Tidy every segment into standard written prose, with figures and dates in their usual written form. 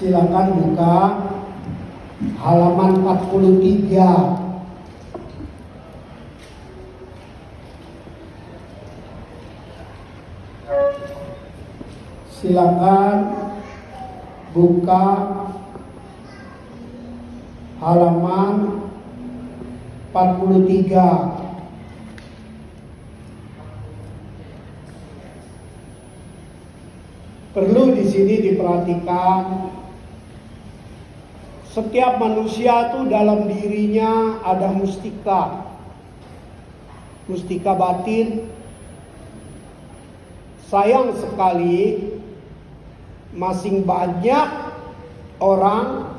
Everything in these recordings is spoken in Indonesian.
Silakan buka halaman 43. Silakan buka halaman 43. Perlu di sini diperhatikan, setiap manusia itu dalam dirinya ada mustika. Mustika batin. Sayang sekali masih banyak orang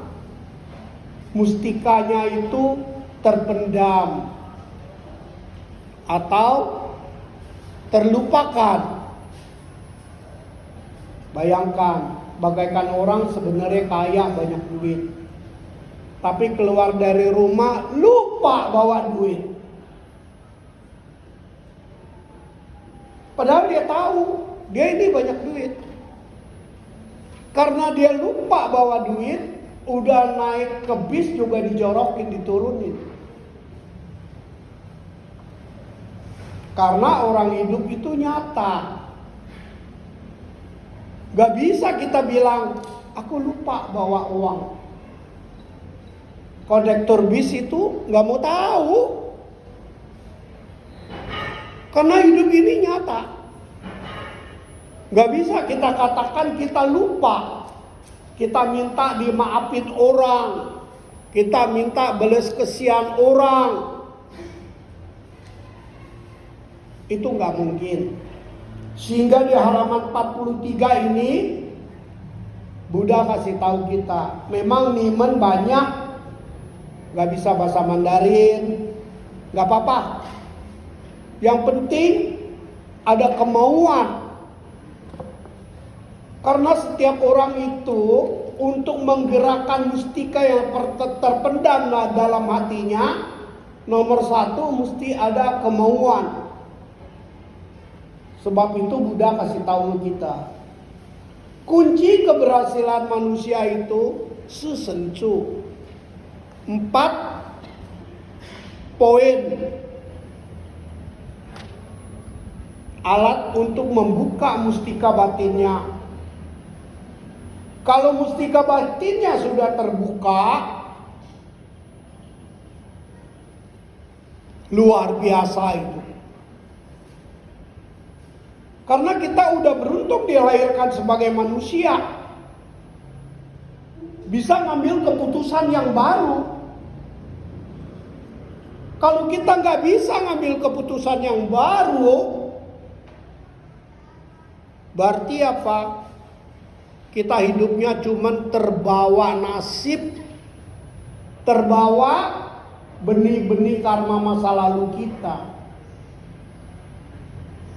mustikanya itu terpendam atau terlupakan. Bayangkan, bagaikan orang sebenarnya kaya, banyak duit, tapi keluar dari rumah lupa bawa duit. Padahal dia tahu dia ini banyak duit. Karena dia lupa bawa duit, udah naik ke bis juga dijorokin, diturunin. Karena orang hidup itu nyata. Gak bisa kita bilang, aku lupa bawa uang. Kondektur bis itu gak mau tahu. Karena hidup ini nyata. Gak bisa kita katakan kita lupa. Kita minta dimaafin orang. Kita minta belas kasihan orang. Itu gak mungkin. Sehingga di halaman 43 ini Buddha kasih tahu kita, memang nimen banyak, gak bisa bahasa Mandarin, gak apa-apa. Yang penting ada kemauan. Karena setiap orang itu untuk menggerakkan mustika yang terpendam dalam hatinya, nomor satu mesti ada kemauan. Sebab itu Buddha kasih tahu kita, kunci keberhasilan manusia itu sesencu. 4 poin alat untuk membuka mustika batinnya. Kalau mustika batinnya sudah terbuka, luar biasa itu. Karena kita udah beruntung dilahirkan sebagai manusia, bisa ngambil keputusan yang baru. Kalau kita nggak bisa ngambil keputusan yang baru, berarti apa? Kita hidupnya cuman terbawa nasib, terbawa benih-benih karma masa lalu kita.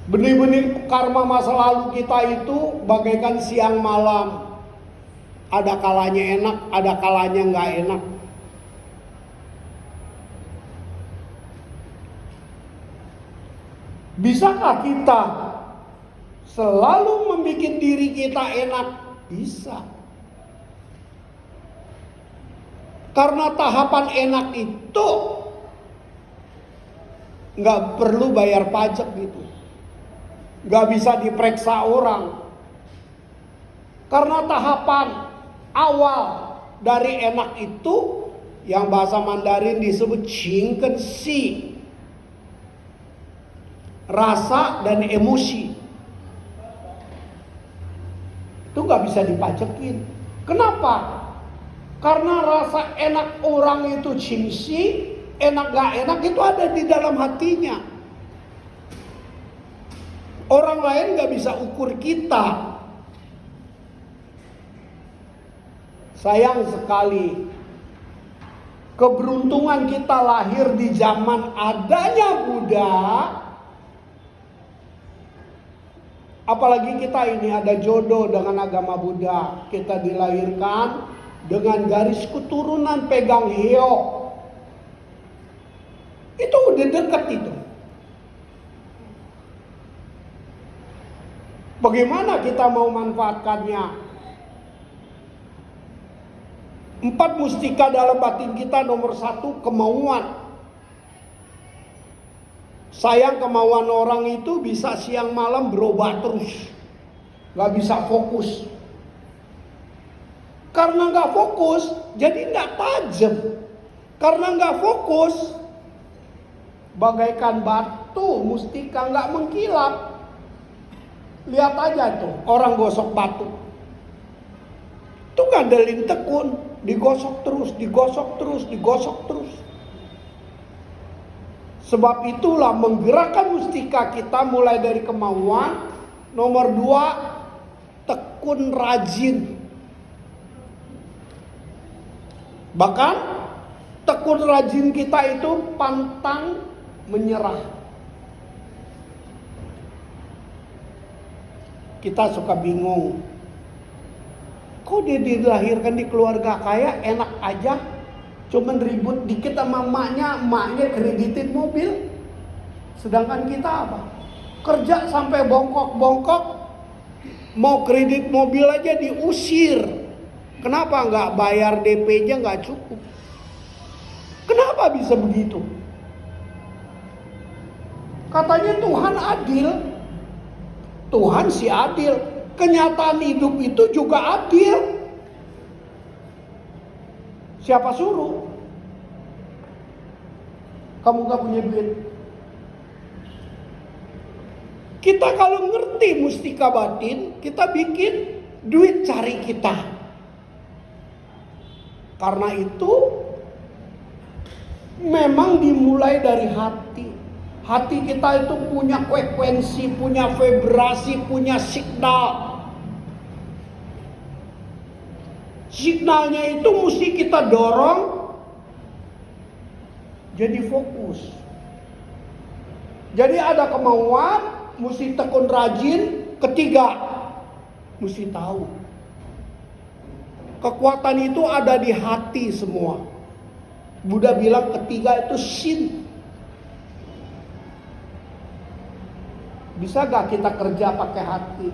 Benih-benih karma masa lalu kita itu bagaikan siang malam. Ada kalanya enak, ada kalanya nggak enak. Bisakah kita selalu membuat diri kita enak? Bisa. Karena tahapan enak itu nggak perlu bayar pajak gitu. Gak bisa diperiksa orang. Karena tahapan awal dari enak itu yang bahasa Mandarin disebut Qingken Si, rasa dan emosi. Itu gak bisa dipajakin. Kenapa? Karena rasa enak orang itu Qingxi, enak gak enak itu ada di dalam hatinya. Orang lain gak bisa ukur kita. Sayang sekali, keberuntungan kita lahir di zaman adanya Buddha. Apalagi kita ini ada jodoh dengan agama Buddha. Kita dilahirkan dengan garis keturunan pegang heo. Itu udah dekat itu. Bagaimana kita mau manfaatkannya? 4 mustika dalam batin kita. Nomor 1, kemauan. Sayang, kemauan orang itu bisa siang malam berubah terus, gak bisa fokus. Karena gak fokus, jadi gak tajam. Karena gak fokus, bagaikan batu mustika gak mengkilap. Lihat aja tuh, orang gosok batu. Itu ngandelin tekun, digosok terus, digosok terus, digosok terus. Sebab itulah menggerakkan mustika kita mulai dari kemauan. Nomor 2, tekun rajin. Bahkan tekun rajin kita itu pantang menyerah. Kita suka bingung. Kok dia dilahirkan di keluarga kaya enak aja? Cuman ribut dikit sama emaknya kreditin mobil. Sedangkan kita apa? Kerja sampai bongkok-bongkok, mau kredit mobil aja diusir. Kenapa nggak bayar DP-nya nggak cukup? Kenapa bisa begitu? Katanya Tuhan adil. Tuhan si adil. Kenyataan hidup itu juga adil. Siapa suruh? Kamu gak punya duit. Kita kalau ngerti mustika batin, kita bikin duit cari kita. Karena itu memang dimulai dari hati. Hati kita itu punya frekuensi, punya vibrasi, punya signal. Signalnya itu mesti kita dorong jadi fokus. Jadi ada kemauan, mesti tekun rajin. Ketiga, mesti tahu. Kekuatan itu ada di hati semua. Buddha bilang ketiga itu sin. Bisa gak kita kerja pakai hati?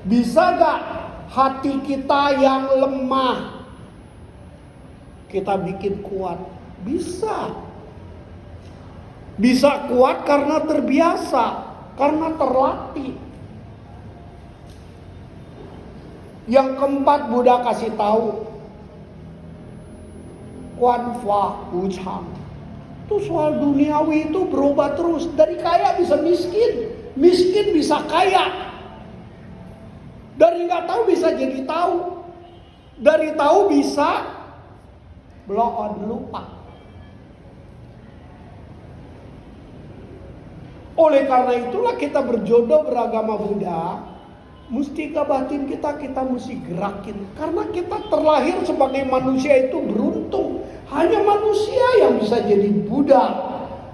Bisa gak hati kita yang lemah kita bikin kuat? Bisa. Bisa kuat karena terbiasa, karena terlatih. Yang keempat Buddha kasih tahu, Quan Fa Wu Chang. Itu soal duniawi itu berubah terus. Dari kaya bisa miskin, miskin bisa kaya. Dari nggak tahu bisa jadi tahu. Dari tahu bisa blow on, lupa. Oleh karena itulah kita berjodoh beragama Buddha. Mustika batin kita mesti gerakin. Karena kita terlahir sebagai manusia itu beruntung. Hanya manusia yang bisa jadi Buddha.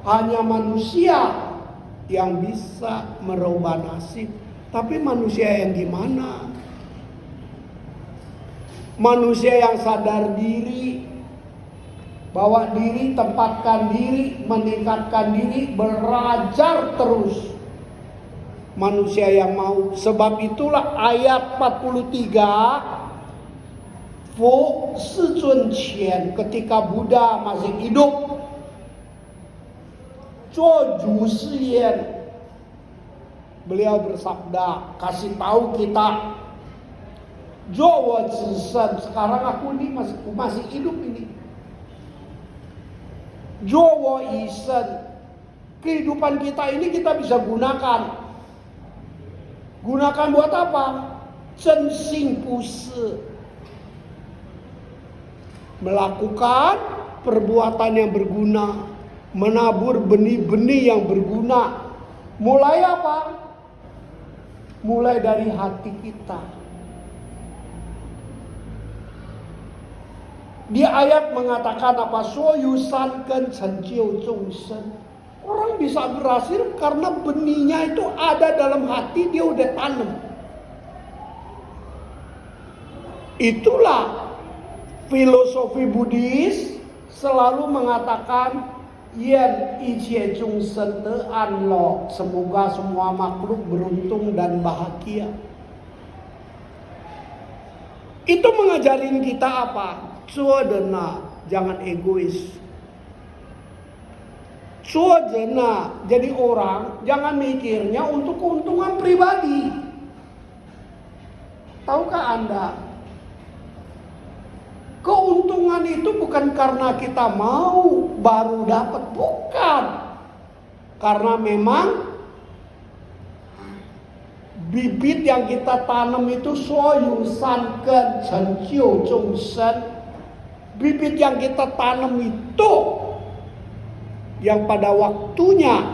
Hanya manusia yang bisa merubah nasib. Tapi manusia yang gimana? Manusia yang sadar diri, bawa diri, tempatkan diri, meningkatkan diri, belajar terus. Manusia yang mau. Sebab itulah ayat 43 Fu Si Zun Qian, ketika Buddha masih hidup, Zuo Ju Si Yan, beliau bersabda, kasih tahu kita, Zhuo Zi Shen, sekarang aku ini masih hidup ini. Zhuo Yi Shen, kehidupan kita ini kita bisa gunakan. Gunakan buat apa? Zhen Xing Pu Si, melakukan perbuatan yang berguna, menabur benih-benih yang berguna. Mulai apa? Mulai dari hati kita. Di ayat mengatakan apa? Soyusan ken cenjiu zongsen. Orang bisa berhasil karena benihnya itu ada dalam hati, dia udah tanam. Itulah filosofi Buddhis selalu mengatakan Yen icie chung sente anlo, semoga semua makhluk beruntung dan bahagia. Itu mengajarin kita apa? Cuadena, jangan egois. Cuadena, jadi orang jangan mikirnya untuk keuntungan pribadi. Tahukah Anda? Keuntungan itu bukan karena kita mau baru dapat, bukan. Karena memang bibit yang kita tanam itu soyusan ke cenciu zhongsen. Bibit yang kita tanam itu yang pada waktunya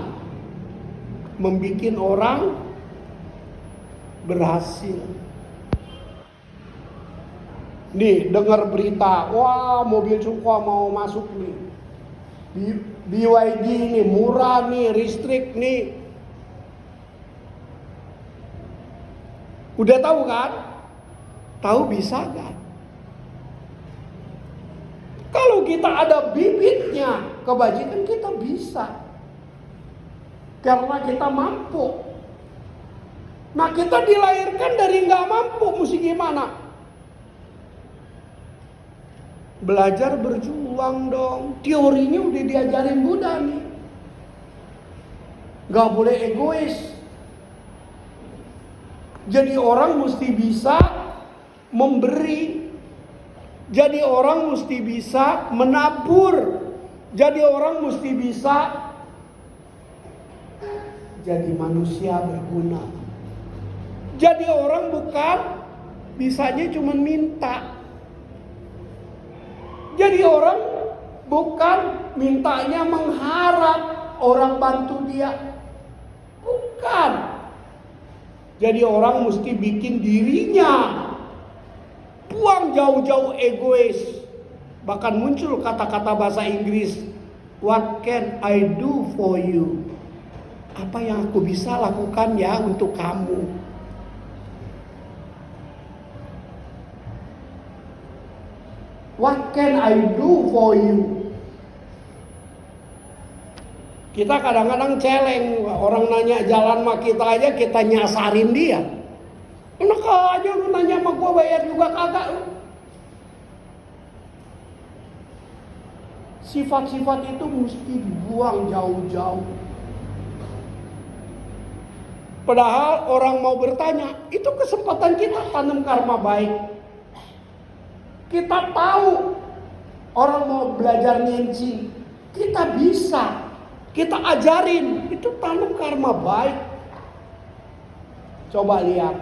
membuat orang berhasil. Nih, dengar berita, wah mobil Cukwa mau masuk nih. BYD nih, murah nih, listrik nih. Udah tahu kan? Tahu bisa kan? Kalau kita ada bibitnya, kebajikan kita bisa. Karena kita mampu. Nah, kita dilahirkan dari nggak mampu, mesti gimana? Belajar berjuang dong. Teorinya udah diajarin Buddha nih. Gak boleh egois. Jadi orang mesti bisa memberi. Jadi orang mesti bisa menabur. Jadi orang mesti bisa jadi manusia berguna. Jadi orang bukan bisanya cuma minta. Jadi orang bukan mintanya mengharap orang bantu dia. Bukan. Jadi orang mesti bikin dirinya. Buang jauh-jauh egois. Bahkan muncul kata-kata bahasa Inggris. What can I do for you? Apa yang aku bisa lakukan ya untuk kamu? What can I do for you? Kita kadang-kadang celeng, orang nanya jalan sama kita aja kita nyasarin dia. Enak aja lu nanya sama gua, bayar juga kagak lu. Sifat-sifat itu mesti dibuang jauh-jauh. Padahal orang mau bertanya, itu kesempatan kita tanam karma baik. Kita tahu orang mau belajar Nianjing, kita bisa, kita ajarin, itu tanam karma baik. Coba lihat,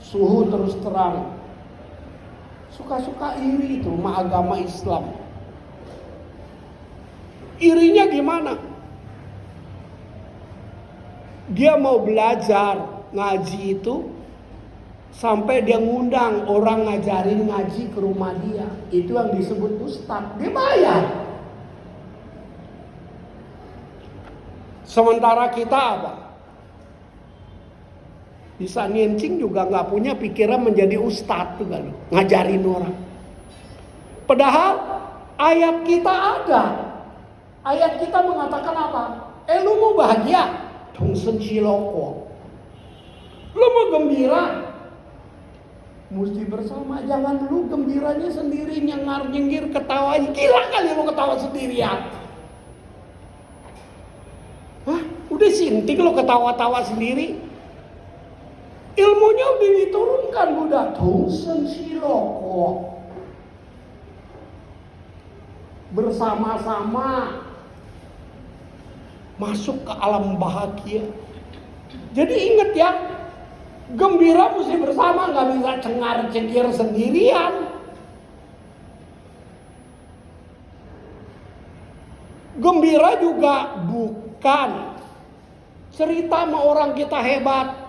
suhu terus terang, suka-suka iri itu sama agama Islam. Irinya gimana? Dia mau belajar ngaji itu, sampai dia ngundang orang ngajarin ngaji ke rumah dia. Itu yang disebut ustaz. Dia bayar. Sementara kita apa? Bisa Nianjing juga gak punya pikiran menjadi ustaz juga loh, ngajarin orang. Padahal ayat kita ada. Ayat kita mengatakan apa? Lu mau bahagia? Dongsen Shiloko. Lu mau gembira? Mesti bersama, jangan lu gembiranya sendiri, nyengar-nyengir, ketawa. Gila kali lu ketawa sendirian. Hah? Udah sinting lu ketawa-tawa sendiri. Ilmunya udah diturunkan Buddha. Dongsen Shiloko. Bersama-sama masuk ke alam bahagia. Jadi ingat ya, gembira mesti bersama, nggak bisa cengar-cengir sendirian. Gembira juga bukan cerita sama orang kita hebat,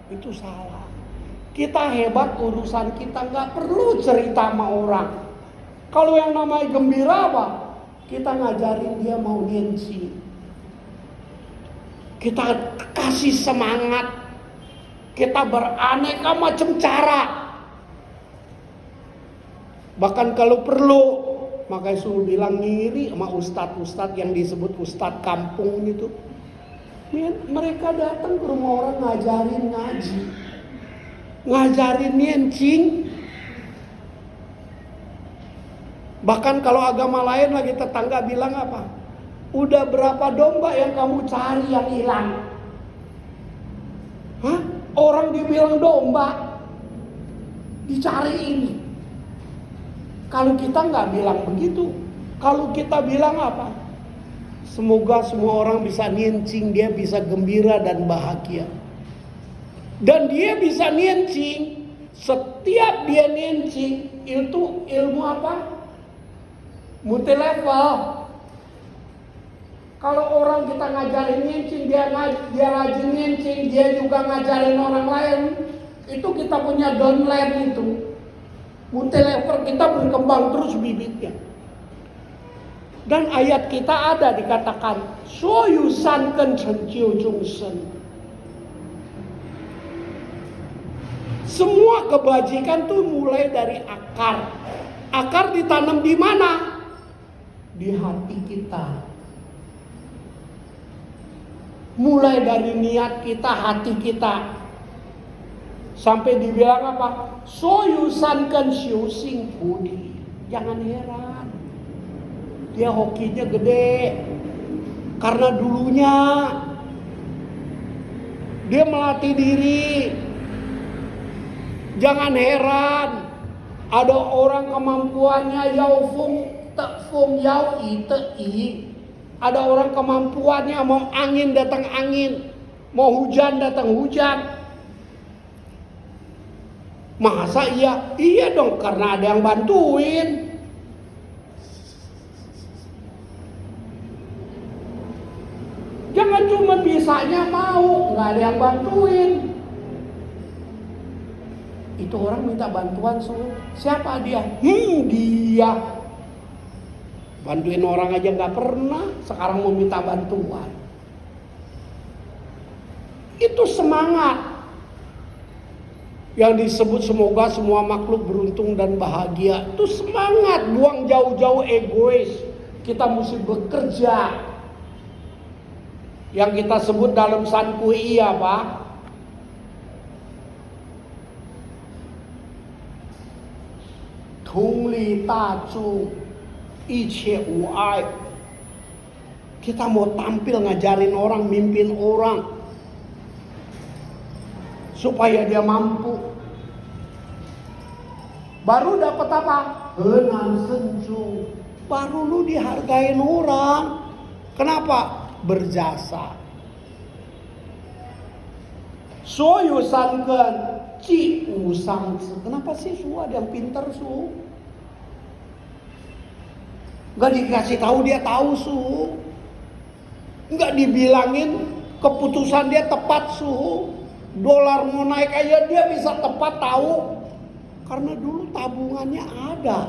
itu salah. Kita hebat urusan kita, nggak perlu cerita sama orang. Kalau yang namanya gembira apa? Kita ngajarin dia mau Nianjing. Kita kasih semangat. Kita beraneka macam cara. Bahkan kalau perlu, makanya suruh bilang ngiri sama ustadz-ustadz yang disebut ustadz kampung itu. Mereka datang ke rumah orang ngajarin ngaji. Ngajarin Nianjing. Bahkan kalau agama lain lagi tetangga bilang apa? Udah berapa domba yang kamu cari yang hilang? Hah? Orang dibilang domba dicariin. Kalau kita nggak bilang begitu. Kalau kita bilang apa? Semoga semua orang bisa niencing, dia bisa gembira dan bahagia. Dan dia bisa niencing, setiap dia niencing itu ilmu apa? Multi level. Kalau orang kita ngajarin niencing, dia rajin niencing, dia juga ngajarin orang lain, itu kita punya downline itu. Multi level, kita berkembang terus bibitnya. Dan ayat kita ada dikatakan, "Soyu san ken chen jiu zhong shen." Semua kebajikan tuh mulai dari akar. Akar ditanam di mana? Di hati kita. Mulai dari niat kita, hati kita. Sampai dibilang apa? "Soyu san ken xiu xing budi." Jangan heran. Dia hokinya gede. Karena dulunya dia melatih diri. Jangan heran. Ada orang kemampuannya yao feng te feng yao yi te yi. Ada orang kemampuannya mau angin datang angin, mau hujan datang hujan. Masa iya? Iya dong, karena ada yang bantuin. Jangan cuma bisanya mau, nggak ada yang bantuin. Itu orang minta bantuan semua. Siapa dia? Dia. Bantuin orang aja nggak pernah, sekarang mau minta bantuan. Itu semangat. Yang disebut semoga semua makhluk beruntung dan bahagia. Itu semangat, buang jauh-jauh egois. Kita mesti bekerja. Yang kita sebut dalam San Kui apa? Tung li ta zhu, yi qie wu ai. Kita mau tampil ngajarin orang, mimpin orang, supaya dia mampu. Baru dapat apa? Henan senjung. Baru lu dihargain orang. Kenapa? Berjasa. Soyu sanken ji wu sang zi. Kenapa sih su ada yang pintar su? Gak dikasih tahu dia tahu su. Gak dibilangin keputusan dia tepat su. Dolar mau naik aja dia bisa tepat tahu. Karena dulu tabungannya ada.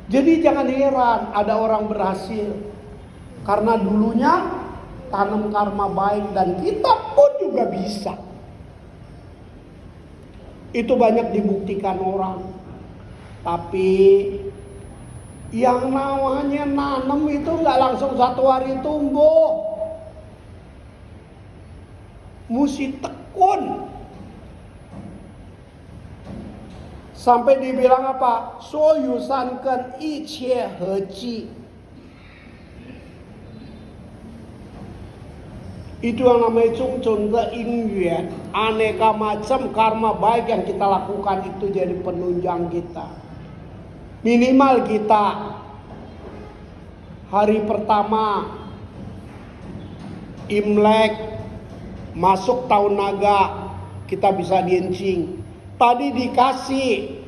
Jadi jangan heran ada orang berhasil. Karena dulunya tanam karma baik dan kita pun juga bisa. Itu banyak dibuktikan orang. Tapi yang namanya nanam itu gak langsung satu hari tumbuh. Mesti tekun. Sampai dibilang apa? Soyu san ken yi qie he ji. Itu yang namanya chung chun de yin yuan. Aneka macam karma baik yang kita lakukan itu jadi penunjang kita. Minimal kita hari pertama Imlek masuk tahun naga kita bisa diencing. Tadi dikasih.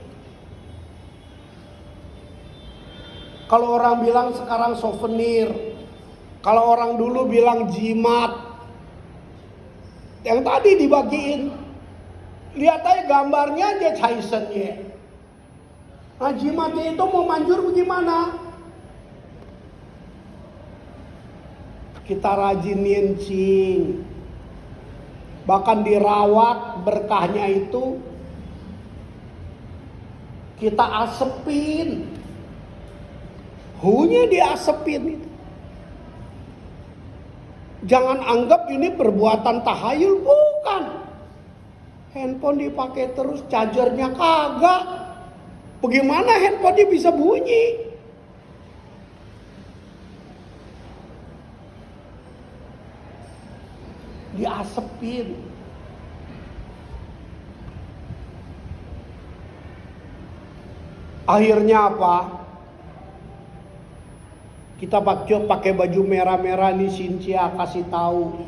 Kalau orang bilang sekarang souvenir. Kalau orang dulu bilang jimat. Yang tadi dibagiin. Lihat aja gambarnya aja Chaisennya. Nah jimatnya itu mau manjur bagaimana? Kita rajin niencing. Bahkan dirawat berkahnya itu. Kita asepin. Hunya diasepin itu. Jangan anggap ini perbuatan tahayul, bukan. Handphone dipakai terus, chargernya kagak. Bagaimana handphone dia bisa bunyi? Diasepin. Akhirnya apa? Kita pakai baju merah-merah nih, Cynthia kasih tahu.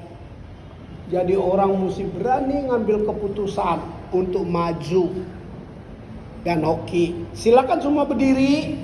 Jadi orang mesti berani ngambil keputusan untuk maju dan hoki. Silakan semua berdiri.